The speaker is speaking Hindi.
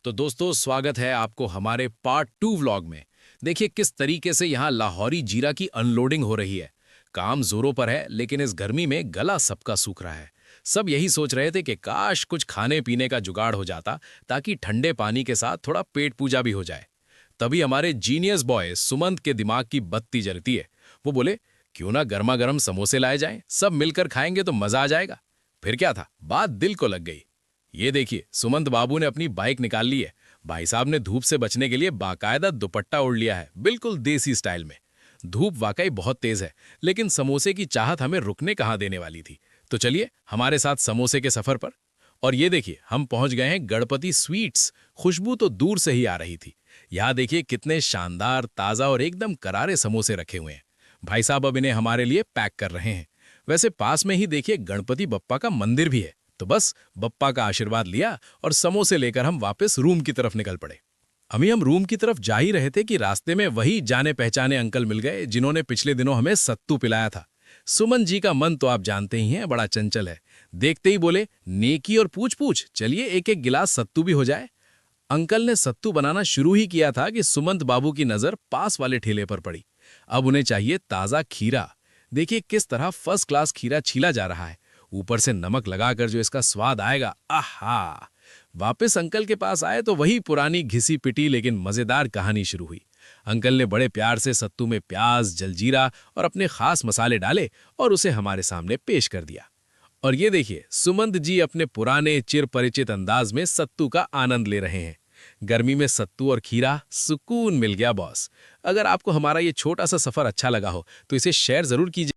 तो दोस्तों स्वागत है आपको हमारे पार्ट 2 व्लॉग में। देखिए किस तरीके से यहाँ लाहौरी जीरा की अनलोडिंग हो रही है। काम जोरों पर है लेकिन इस गर्मी में गला सबका सूख रहा है। सब यही सोच रहे थे कि काश कुछ खाने पीने का जुगाड़ हो जाता ताकि ठंडे पानी के साथ थोड़ा पेट पूजा भी हो जाए। तभी हमारे जीनियस बॉय सुमंत के दिमाग की बत्ती जलती है। वो बोले क्यों ना गर्मा गर्म समोसे लाए जाएं, सब मिलकर खाएंगे तो मजा आ जाएगा। फिर क्या था, बात दिल को लग गई। ये देखिए सुमंत बाबू ने अपनी बाइक निकाल ली है। भाई साहब ने धूप से बचने के लिए बाकायदा दुपट्टा ओढ़ लिया है, बिल्कुल देसी स्टाइल में। धूप वाकई बहुत तेज है लेकिन समोसे की चाहत हमें रुकने कहाँ देने वाली थी। तो चलिए हमारे साथ समोसे के सफर पर। और ये देखिए हम पहुंच गए हैं गणपति स्वीट्स। खुशबू तो दूर से ही आ रही थी। यहाँ देखिए कितने शानदार ताजा और एकदम करारे समोसे रखे हुए हैं। भाई साहब अब इन्हें हमारे लिए पैक कर रहे हैं। वैसे पास में ही देखिए गणपति बप्पा का मंदिर भी है। तो बस बप्पा का आशीर्वाद लिया और समोसे लेकर हम वापस रूम की तरफ निकल पड़े। अभी हम रूम की तरफ जा ही रहे थे कि रास्ते में वही जाने पहचाने अंकल मिल गए जिन्होंने पिछले दिनों हमें सत्तू पिलाया था। सुमन जी का मन तो आप जानते ही हैं, बड़ा चंचल है। देखते ही बोले नेकी और पूछ पूछ, चलिए एक एक गिलास सत्तू भी हो जाए। अंकल ने सत्तू बनाना शुरू ही किया था कि सुमंत बाबू की नजर पास वाले ठेले पर पड़ी। अब उन्हें चाहिए ताजा खीरा। देखिए किस तरह फर्स्ट क्लास खीरा छीला जा रहा है। ऊपर से नमक लगाकर जो इसका स्वाद आएगा, आहा। वापस अंकल के पास आए तो वही पुरानी घिसी पिटी लेकिन मजेदार कहानी शुरू हुई। अंकल ने बड़े प्यार से सत्तू में प्याज, जलजीरा और अपने खास मसाले डाले और उसे हमारे सामने पेश कर दिया। और ये देखिए सुमंत जी अपने पुराने चिर परिचित अंदाज में सत्तू का आनंद ले रहे हैं। गर्मी में सत्तू और खीरा, सुकून मिल गया बॉस। अगर आपको हमारा ये छोटा सा सफर अच्छा लगा हो तो इसे शेयर जरूर कीजिए।